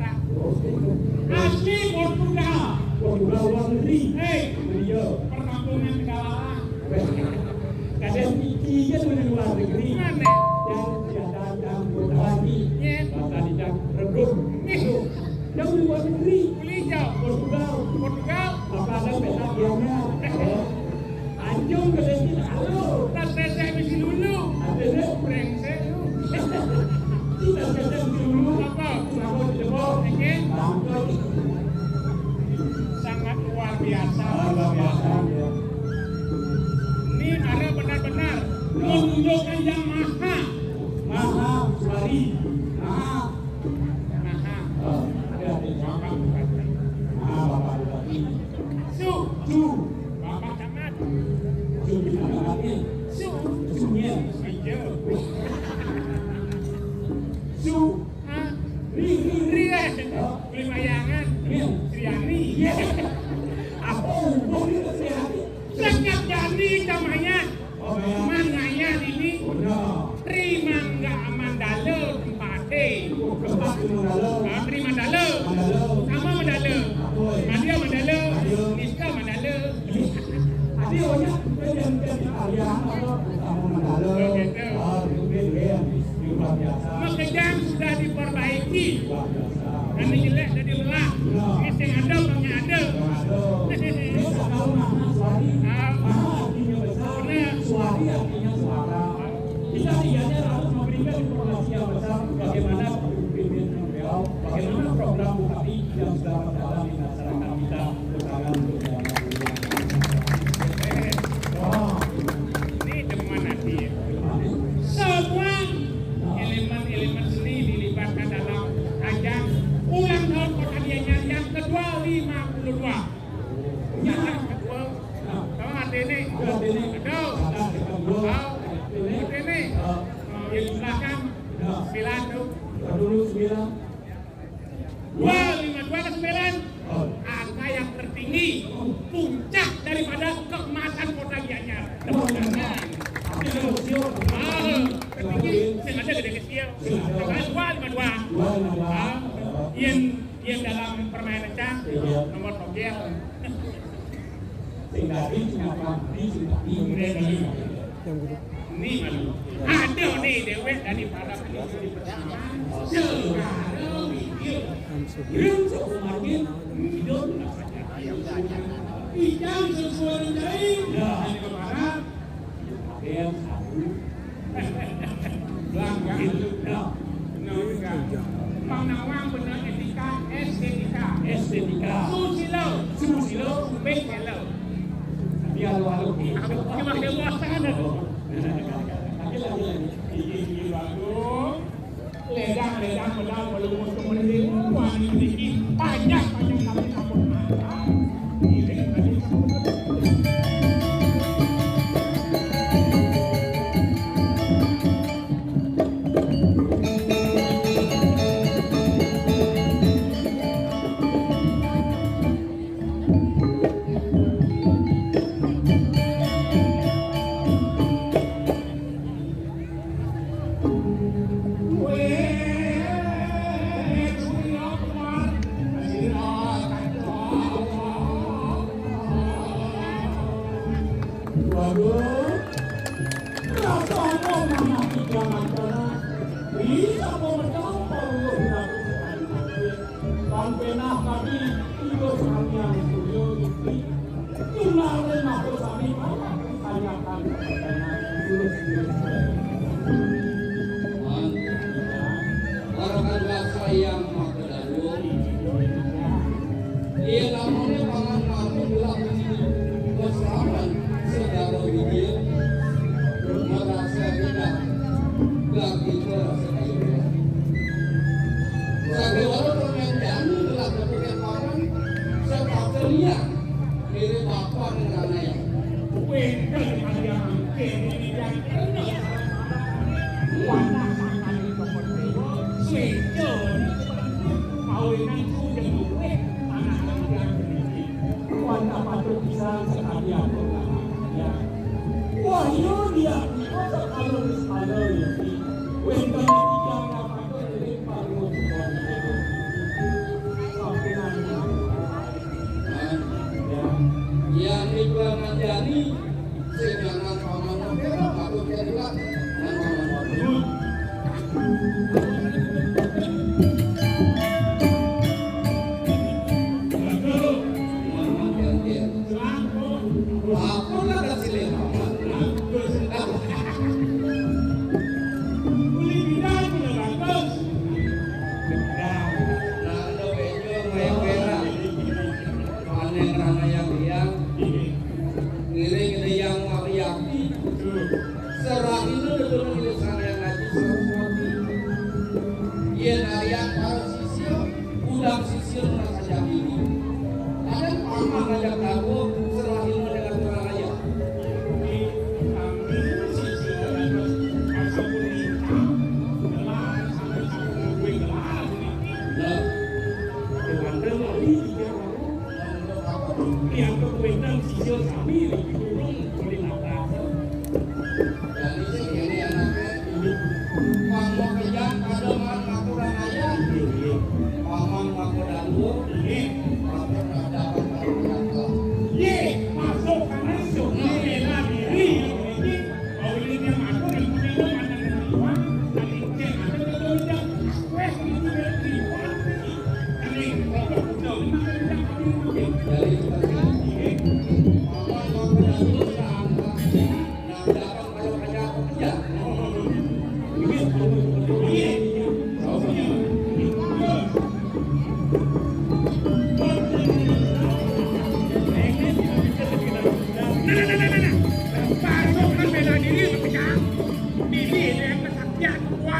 Jakarta. Asli Portugal. Portugal luar negeri. Iya. Perkampungan Tegalaan. Kadang pikinya tuh di luar negeri. Mana? Yang datang lagi. Bahkan yang redup. Jauh di luar negeri. Kuliah. Portugal. Portugal. Apa ada peta diamnya? Anjung ke sini. Halo. Tak saya mesti dulu. Ada Brengsek lu. kita kadang dulu. Apa? Sama di depan. Ingin Bangkok. sangat luar biasa. Luar biasa ya. Ini ada benar-benar menunjukkan yang maha. Maha Sari. Maha. Maha. Ada di Bapak sana. Bupati. Maha Bapak Bupati. Su. Su. Bapak Camat. Su bisa ngalamin. Su. Sunya. Iya. Su. Hah? Ri. Ria. Beli bayangan. Triani. Apa umur itu sih? Sekap jadi namanya. Oh ya. Manganya ini. Oh ya. Terima nggak mandala tempatnya. Kepas di Mandala. Terima mandala. Mandala. Sama mandala. Madia mandala. Niska mandala. Ada banyak yang Italian atau tamu Mandala. Mungkin luar biasa. Makejang sudah diperbaiki. Luar biasa. Ini jelek jadi lelah. Ini yang ada banyak ada. Bisa tahu makna suari. Maha artinya besar. Suari artinya suara. Kita tiganya harus memberikan informasi yang besar bagaimana pemimpin beliau, bagaimana program Bupati yang sudah berjalan di masyarakat kita terutama untuk dalam Ini temuan nanti. Semua elemen-elemen seni dilibatkan dalam ajang ulang tahun Kota Gianyar yang kedua 52. Yang kedua, tahu ada ini? Ada. Ini yang belakang 9 tuh. dulu 9. 252 ke 9. Angka yang tertinggi, puncak daripada keemasan Kota Gianyar. Jangan. Tertinggi, sengaja gede kecil. Tanggal 252. Yang dalam permainan cang nomor togel. Ini malu. Ada nih dewek dari para penonton pertama. Sekarang video. Yang semakin hidup rasanya. Ijang sesuai dari. Ya, ini kemarah. Yang satu. Belakang. Bang Nawang benar estetika. Susilo. Bekelo. Dia lalu. Cuma keluasan ada. Ledang pedal belum kemudian wanita ini panjang kami sambut mata. Ini tadi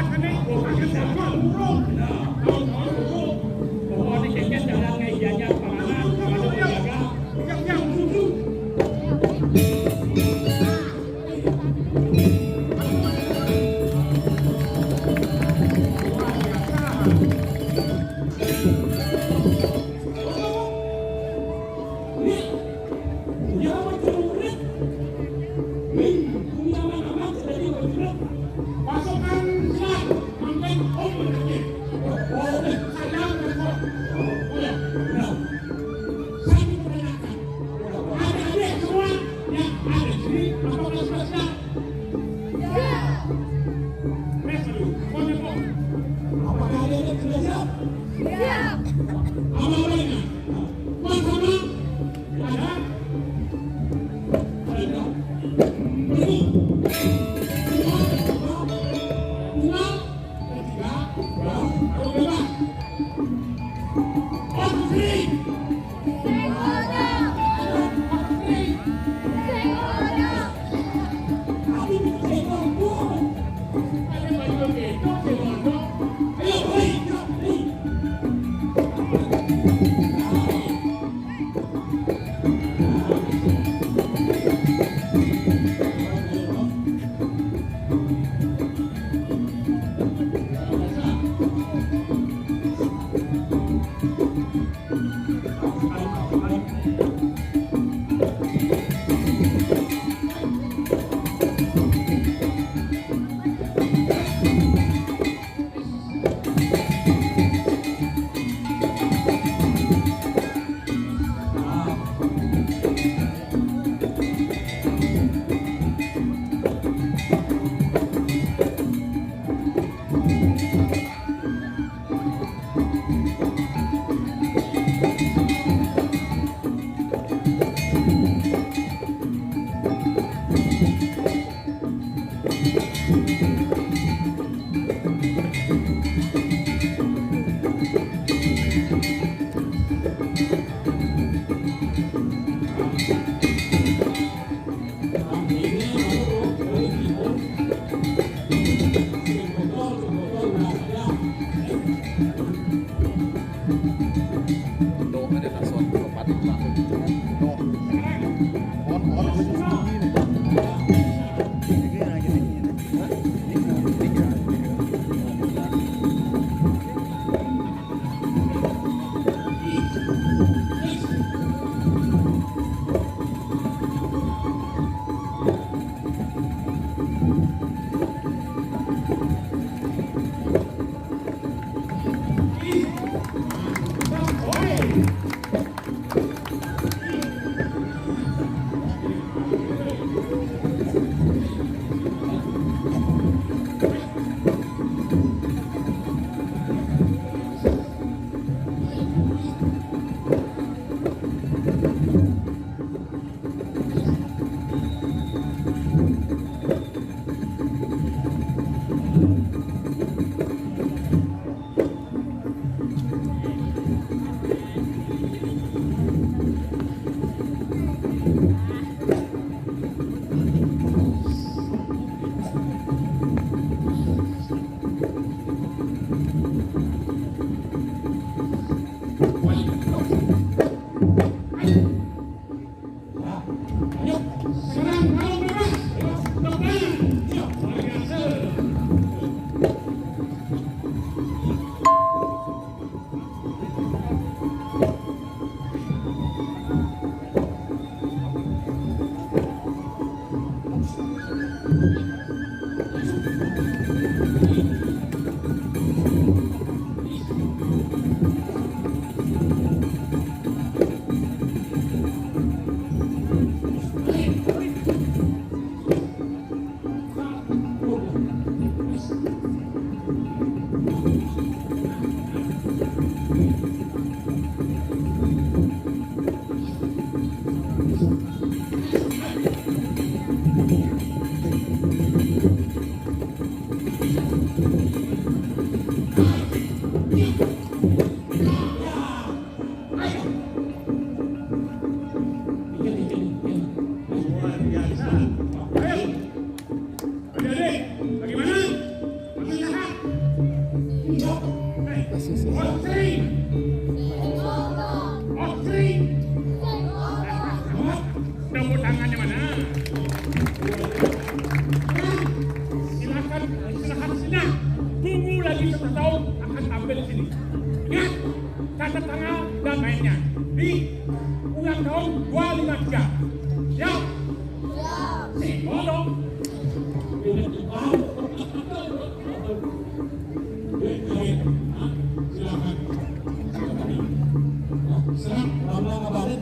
kan nih, bukan siapa burung. Tahun burung. Pokoknya kekes jalan kayak jajan panganan, panganan jaga. Yang susu. Pasukan silat, mampir om menangis. senang. Tunggu lagi 1 tahun akan tampil di sini. Ingat, catat tanggal dan mainnya di ulang tahun 253. Siap? Siap dong. Silakan. Lama ngabarin.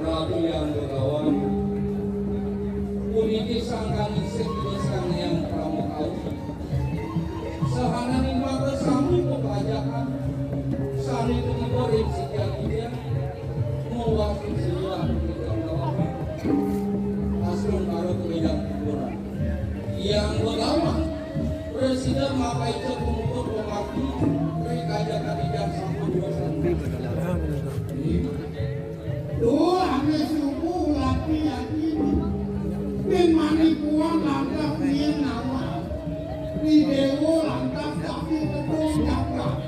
Ratu yang berkawan, puniki sangkan isik sang yang pramukau. Sahana nimba bersami kebajakan, sani pengiborin sekian dia, mewakil sejarah pengiborin kawasan. Asrun karo kebedang kuburan. Yang berkawan, Presiden mapai cepungukur pemaki, rekaja kabijak sampun dosan. Doa ane suku laki-laki bin manipuan lantas nien nawa di dewo lantas tapi betul cakap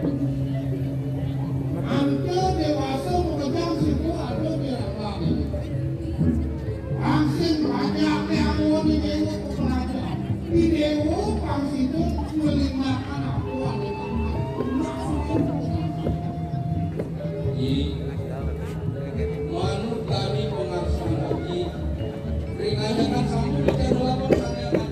ante dewasa mengejar suku atau dirambang angsin banyak yang mau di dewo kepelajar di dewo pangsitu melimakan akuan manut kami pengarsan lagi ringanyakan sampul dan lapor saya lagi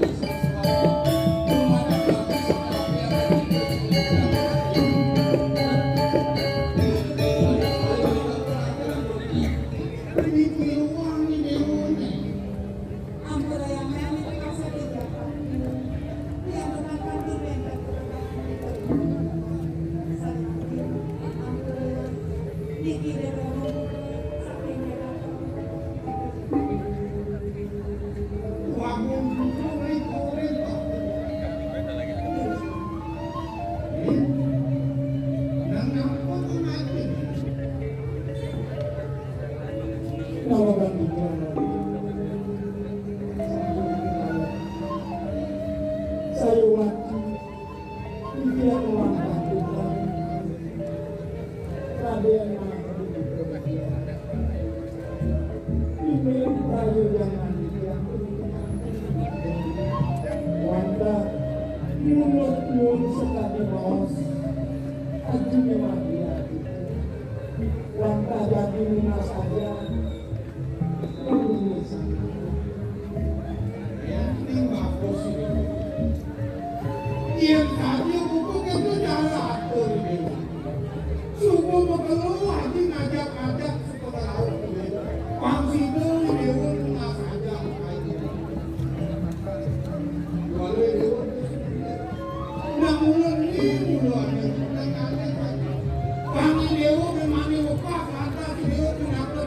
Kami dewa memang dewa pas, lantas dewa kenapa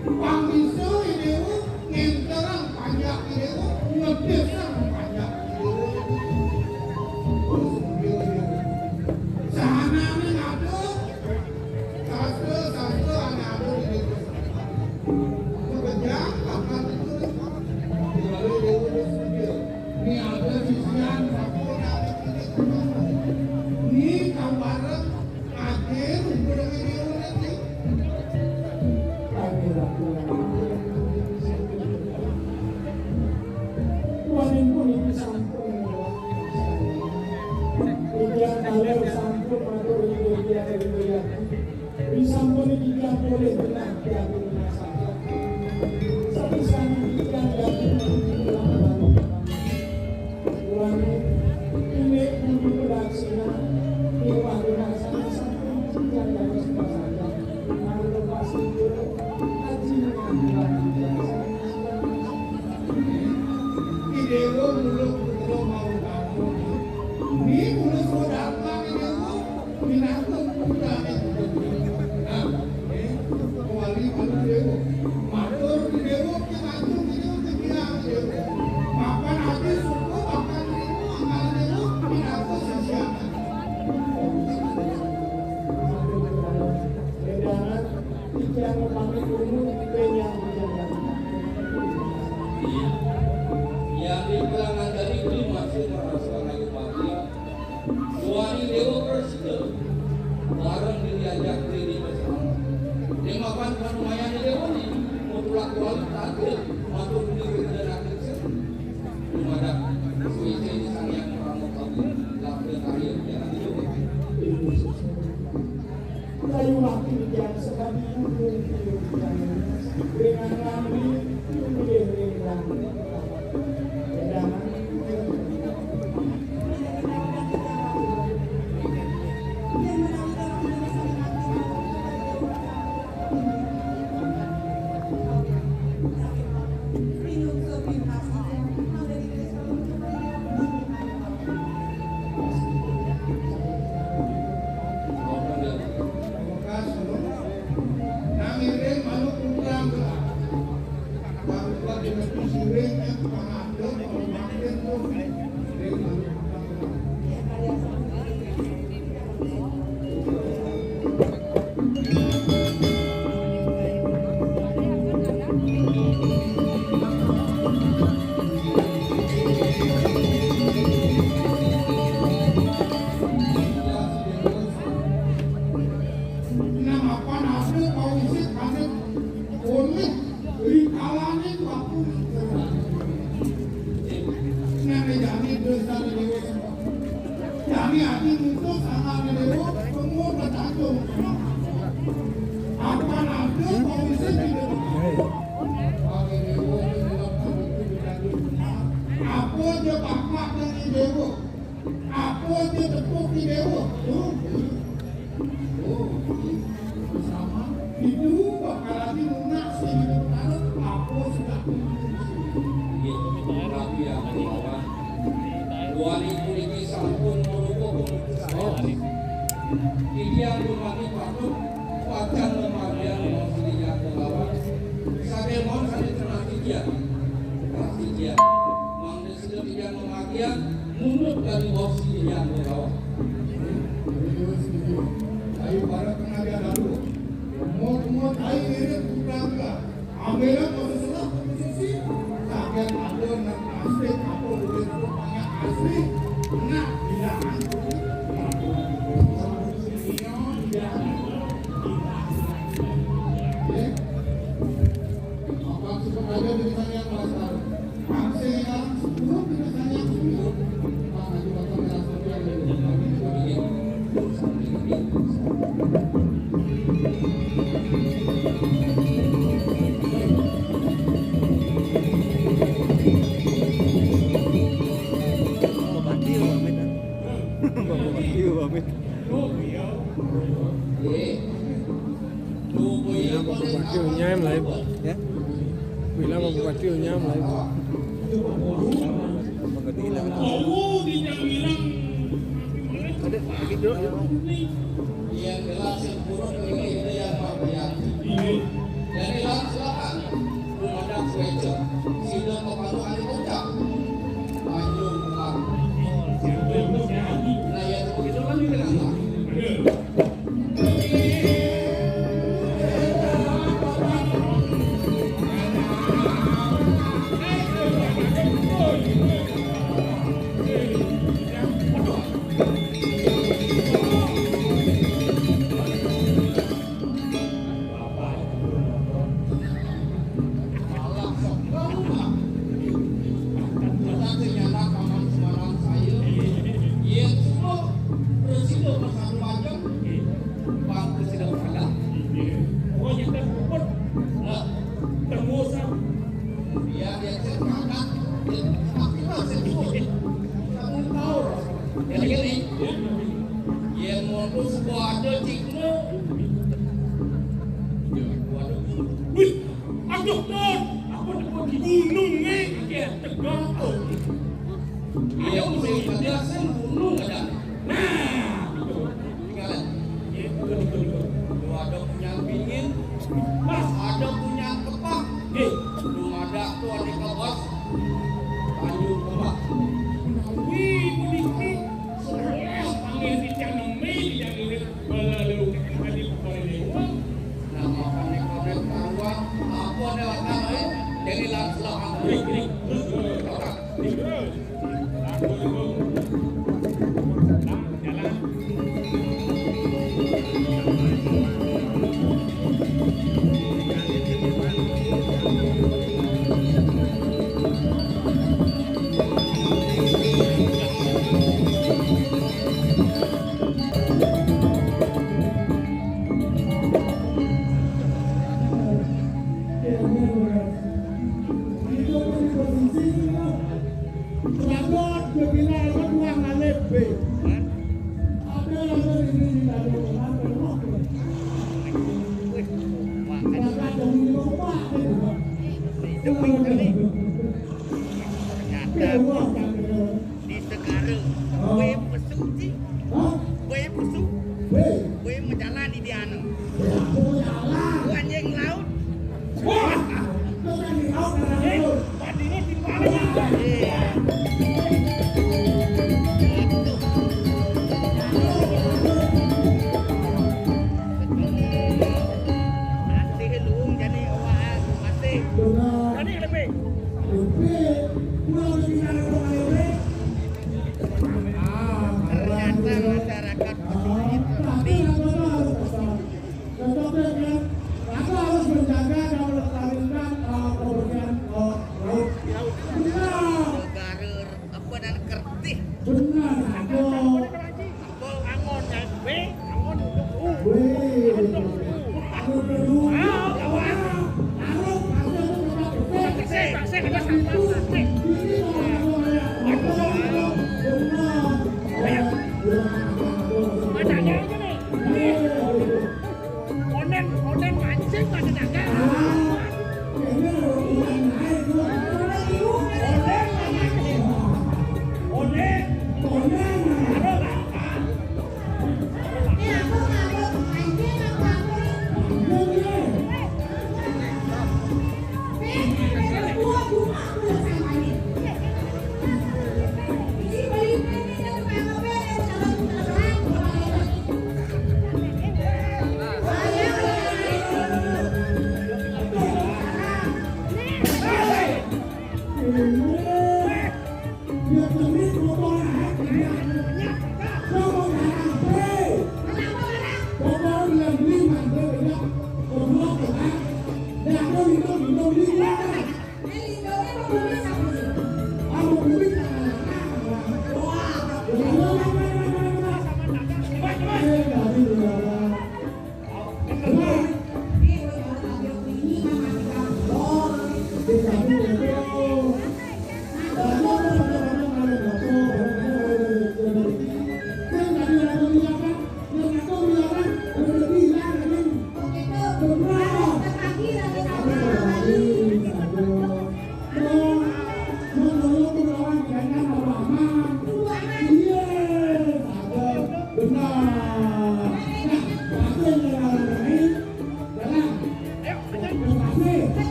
Pangmiso ini ngenterang panjang ini ngedesang panjang ini. Sana ini ngadu, sastra ngadu ini. Kebejang bahkan itu ini ada sisian sakonya ini kabareng akhir udah ini. Kuanin pun itu sampun. Ikan kalau sampun matur itu dia dari. Disampun ikan boleh benar dia punya sampun. Sepisan ikan yang kuanin ini pun produksinya dewa dengan sampun ikan yang saja. Malu pasti dulu hajinya. Dewa muluk betul mau kamu. Ini muluk sudah lagi dewa. Binatang muda itu. Nah, kembali pada dewa. Matur dewa kita itu bilang dewa. Makan hati suku makan dewa angkat dewa binatang sesiapa. Bedaran ikan pamit dulu penyang Yang dibilangan dari kelima merasa lagi bahagia. Suami dewa presiden bareng diajak di bersama. Dia makan kan lumayan dewa ni mutlak kualitas masuk di negara kita. Dimana suite di sana yang orang tahu lakukan karya jalan dewa. kayu waktu yang sekali dengan kami dengan yang gelas yang buruk ini yang apa yang jadi silakan Yang modus waduh cikgu. Wih, aduh Ton, aku dapat di gunung tegak. Dia udah tegasan gunung ada. Nah, Tinggalan. Lu ada punya pingin, ada punya kepak. Belum ada tuh adik kelas. Tanjung kepak. wih, ini panggil di yang ini belalu kali dewa. Nah, makan ekonomi karuan, apa ada wakil dari langsung. Terus, aku jalan. Di sekarang, gue pesuk sih, gue pesuk, gue menjalan di Diana, gue anjing laut. Tadinya di mana ya? Masih luung jadi awak masih. Tadi lebih. Ternyata masyarakat pesuk itu Aku harus menjaga dan melestarikan kebersihan laut. Benar, negara apa dan kertih, benar. Aku, apa angon dan angon aku berdua. Taruh pasir itu tetap bersih. Saya juga sama. Ini benar. Macamnya aja nih. Onen mancing pada dagang.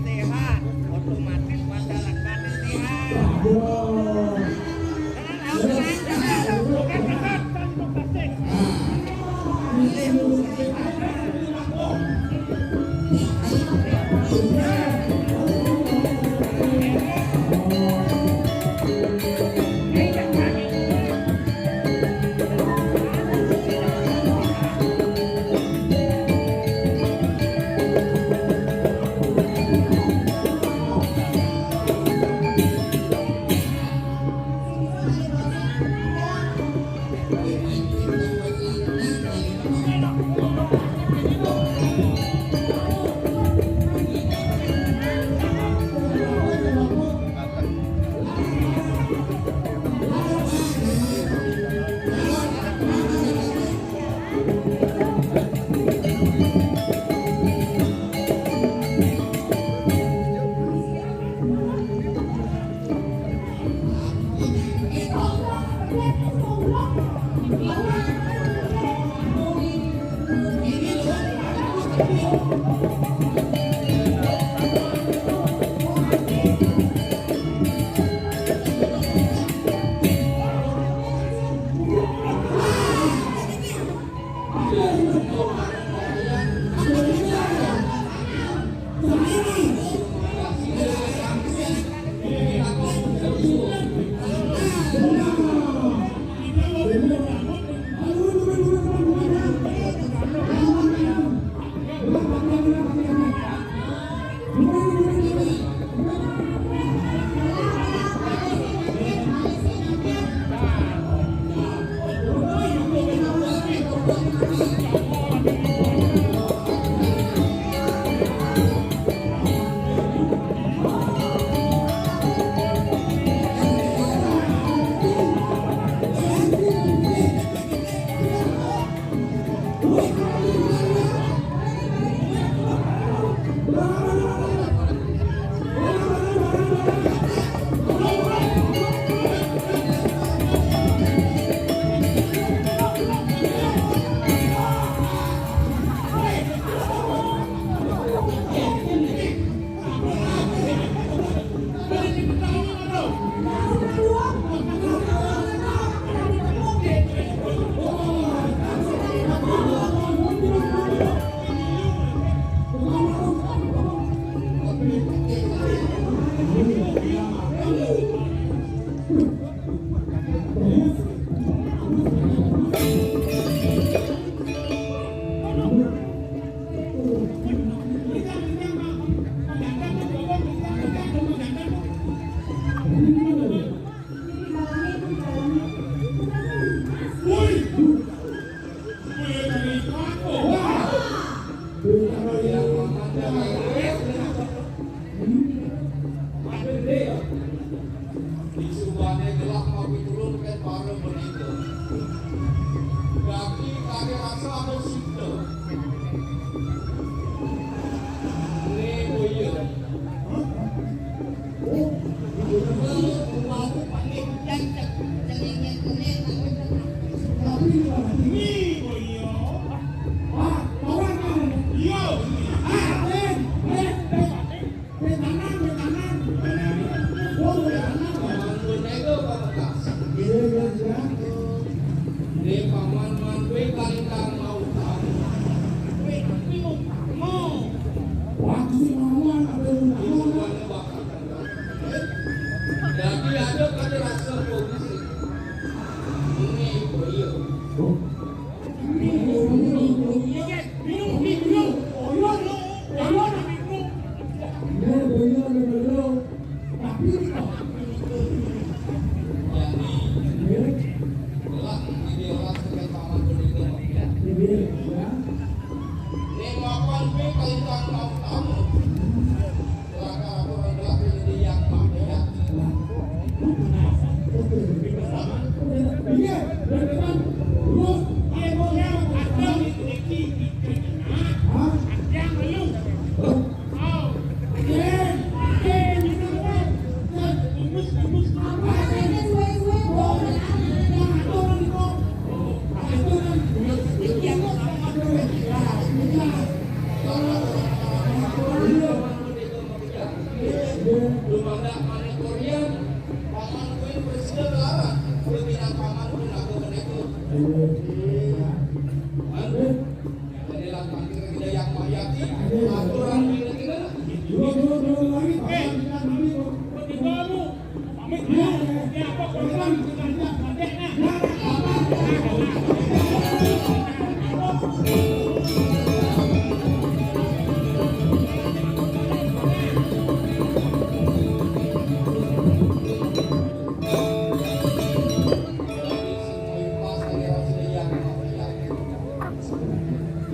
sehat, otomatis masyarakat sehat.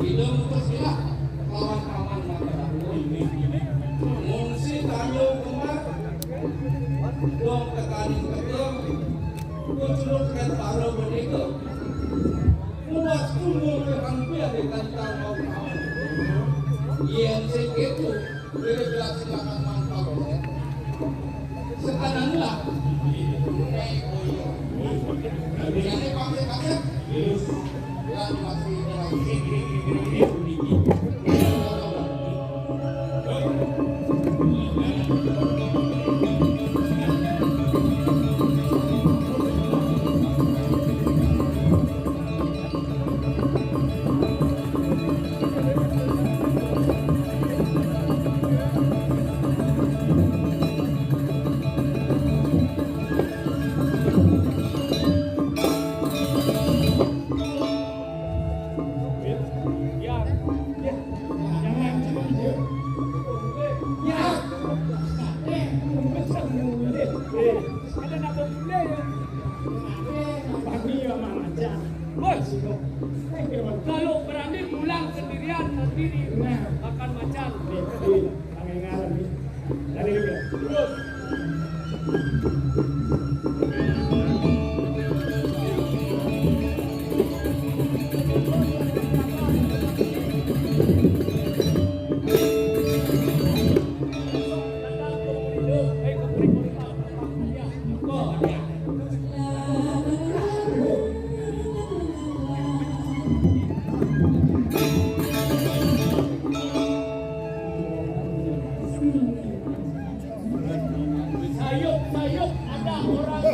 Hidung tersilah kawan-kawan mata ini. Mungsi tanyo kemar, dong kekaning ketem, kuculuk ketaro boneka. Muas tunggu hampir di kantang kawan-kawan. Yang segitu, berbelak silakan mantap. Sekananlah. Jadi pakai kaset. Dan masih kalau berani pulang sendirian sendiri akan macan. Terus. Sayup ada orang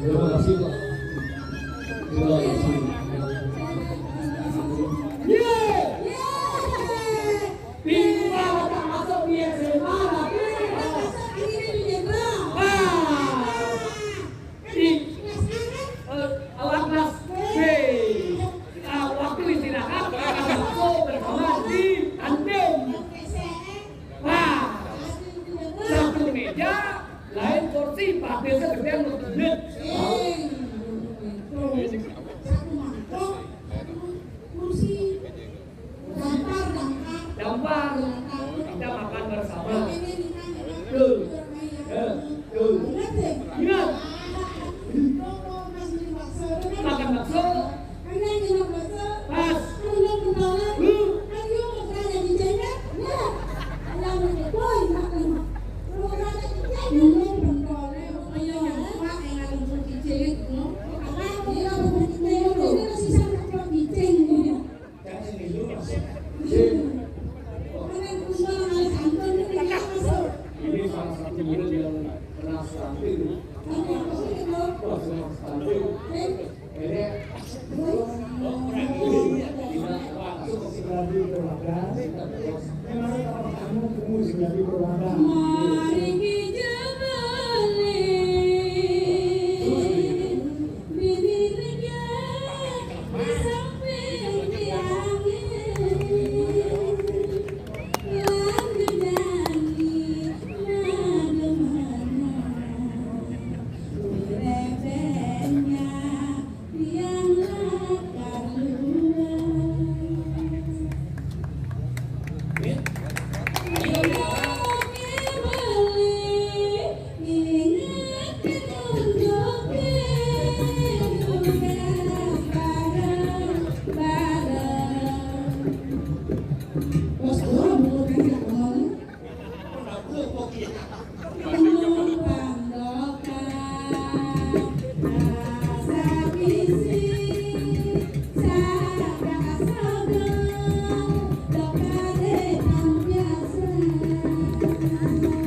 terima kasih Pak. Terima kasih. lain kursi pakai sekedar menit. Gambar kita makan bersama. Ingat. Makan bakso. Pas. Ini salah satu murid yang pernah tampil. Thank you.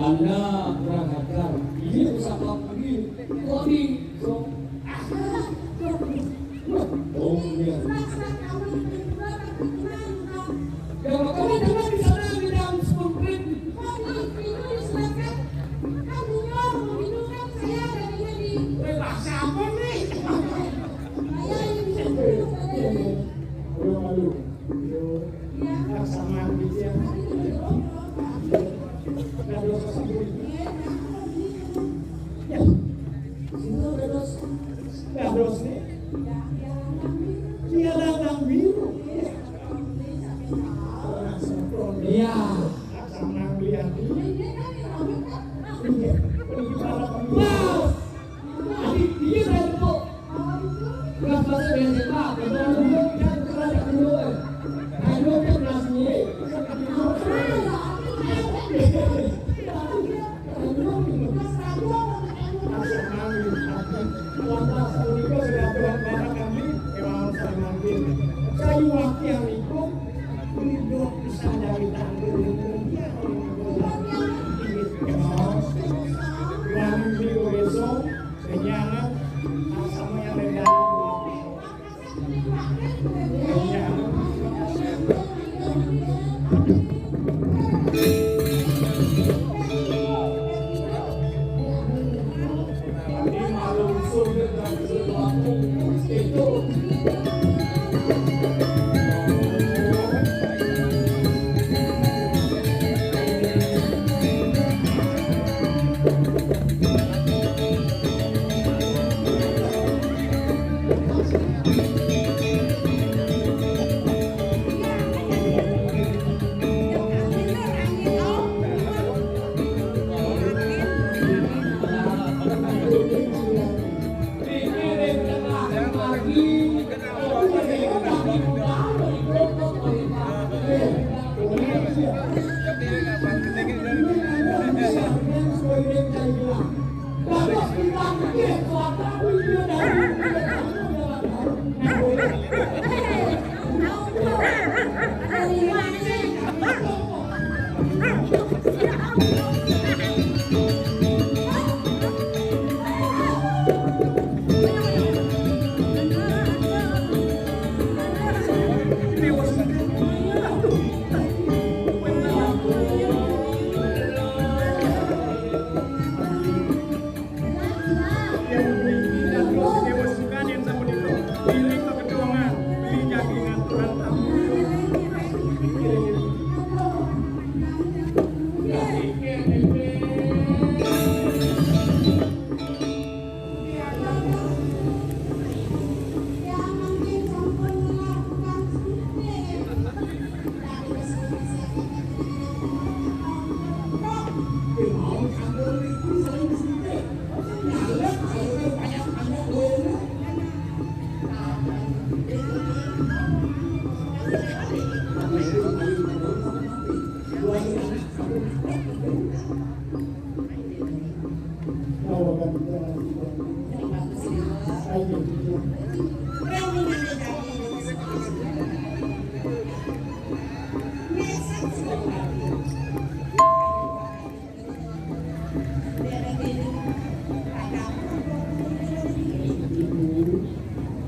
Anda kurang ajar. Ini usah lagi. Kok di kalau kamu jangan di sana di dalam sprint. Bahasa apa nih? Sama dia. Terus nih, dia datang biru. Iya. Sama dia. Wow. Ini saya tuh. Kelas bahasa BSMA, kelas dulu kan kelas dulu. Ayo ke kelas ini. Kayu waktu yang itu hidup bisa dari tanggung yang minggu besok kenyangan sama yang rendah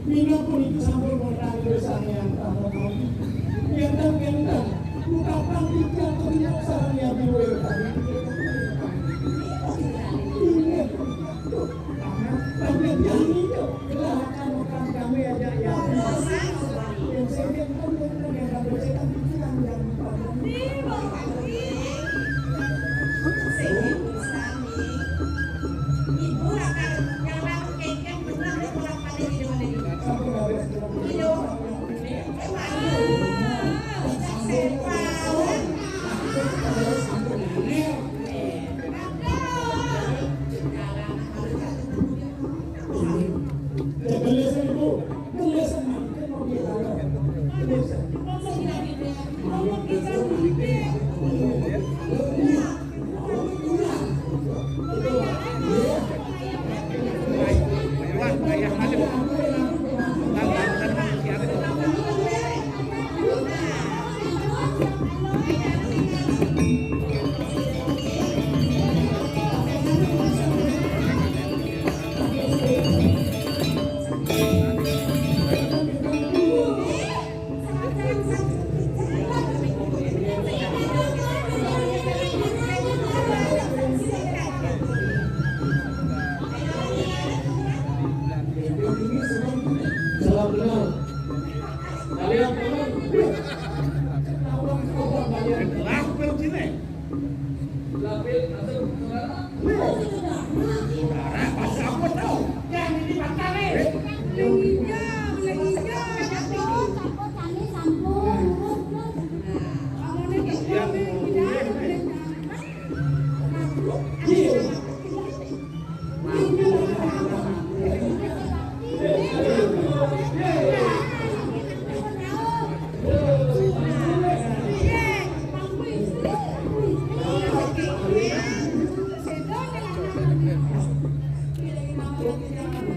Bila pun itu sampai orang besar yang kamu yang bukan tiga besar yang tapi yang itu gerakan kami aja yang saya pun yang kami cakap itu yang Wow.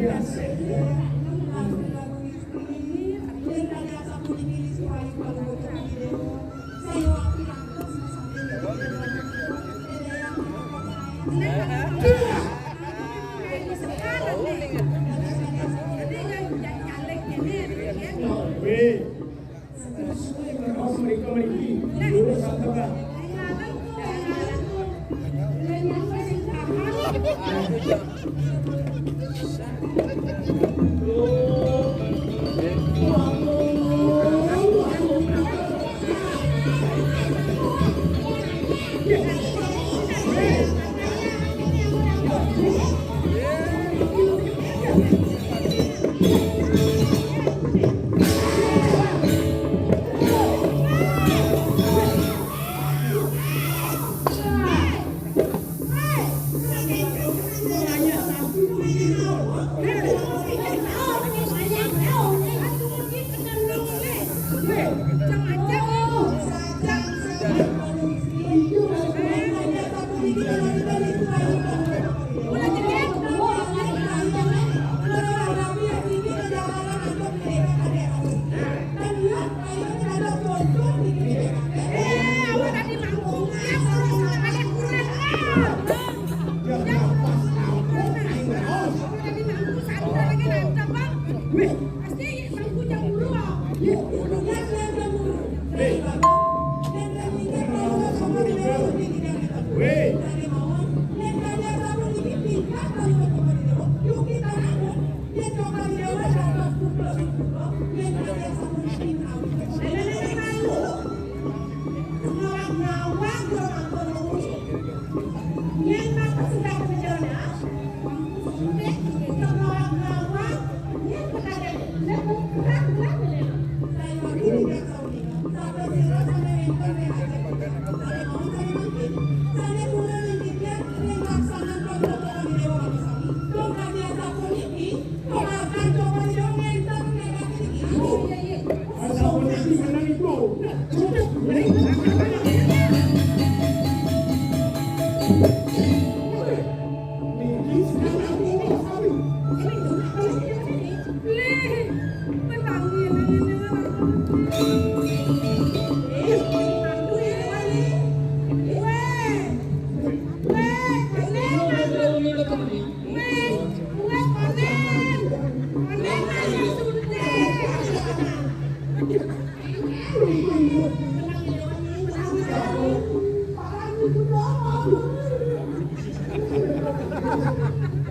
biasa. Weh, harus mereka lurus antara.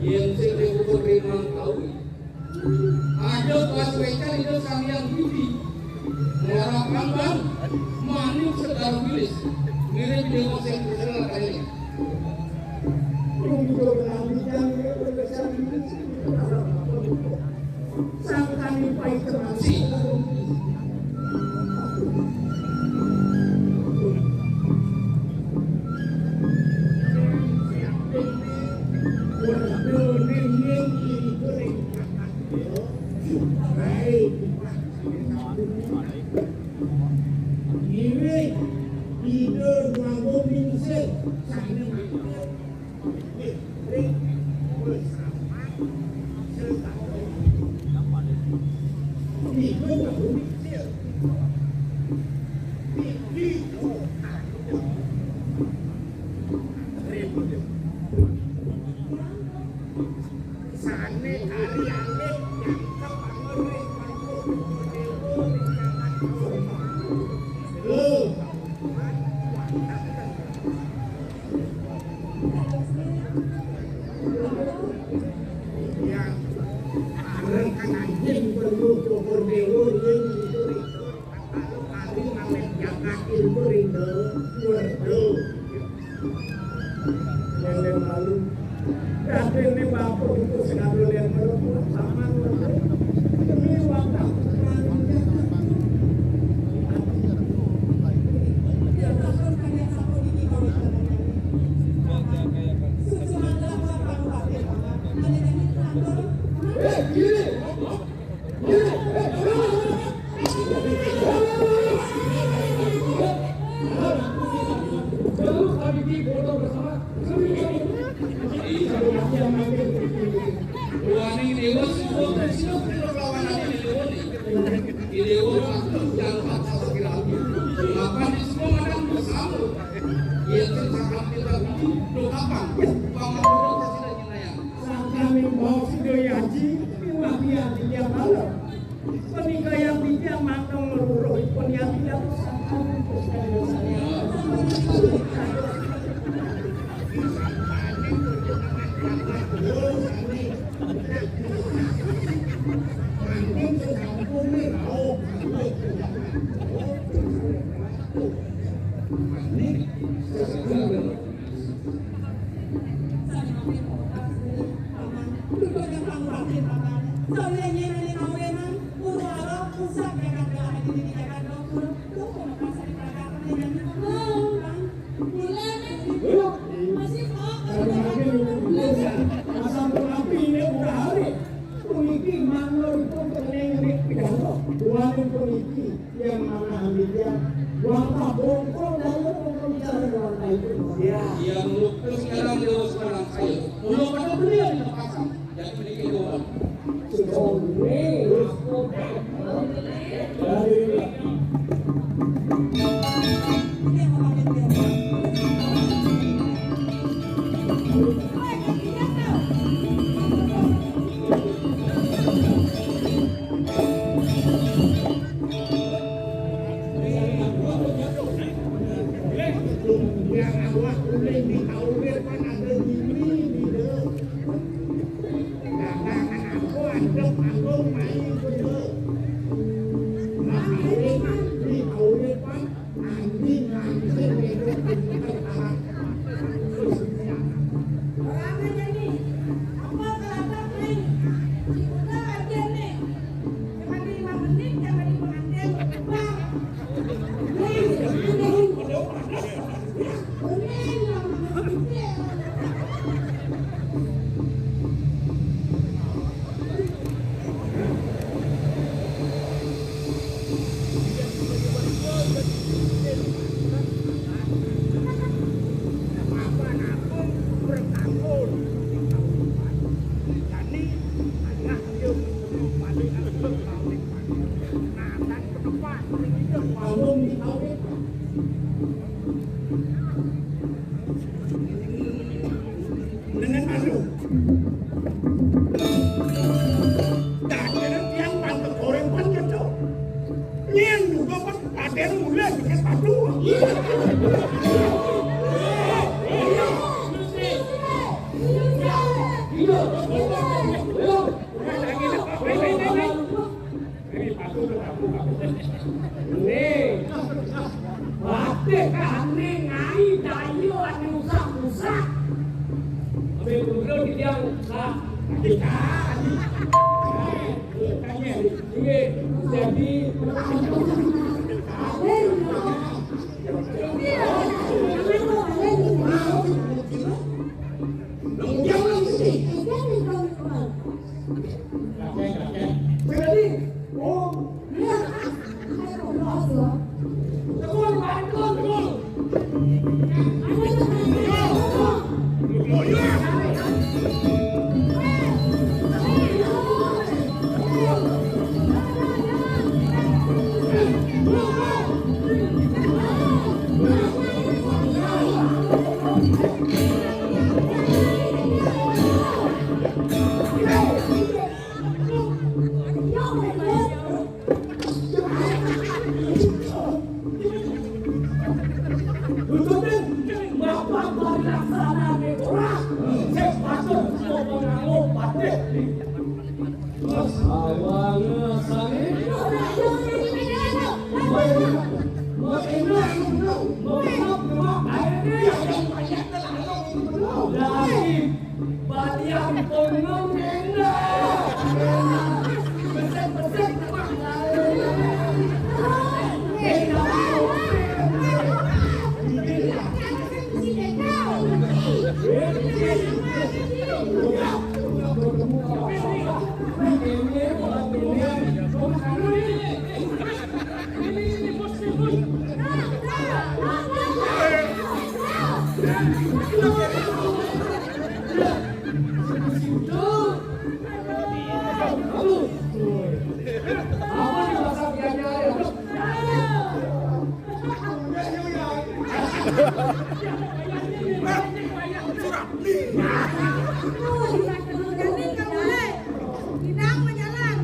Yang sering ukur rimang tahu. Ada paswekan itu sang yang budi. Mengharapkan bang, manis sedang bilis. Mirip dengan yang berserah kayaknya. Sang kami baik terasi. Duani dewa semua presiden perlawanan ini dewa nih. Di dewa waktu jangan salah kira. Apa di semua ada bersama. Ia tercakap kita do kapan? Paman udah presiden nyayang. Kami bawa video yaji, mafia dia malam. Penikah yang dia matang meluruh, pun yang tidak tersangka sekali dosanya. Ia muluk terus sekarang dewa sekarang saya. Muluk pada beliau di pasang. Jadi sedikit doang. Itu Jadi nggak boleh. Tidak mau jalan.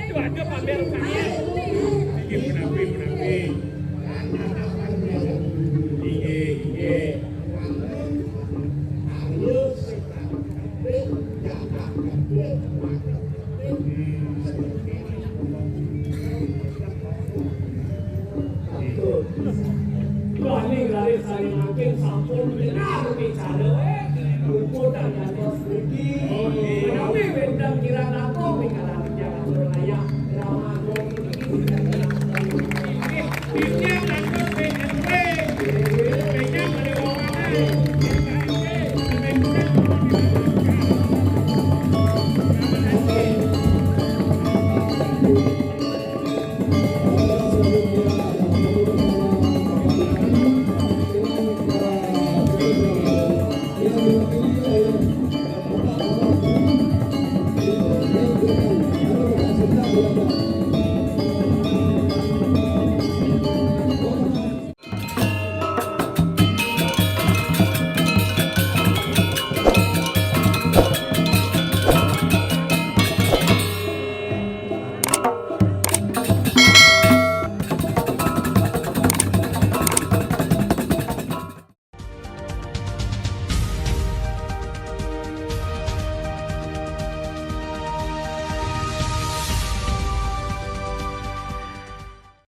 Itu aja pamer kalian. Bikin menafik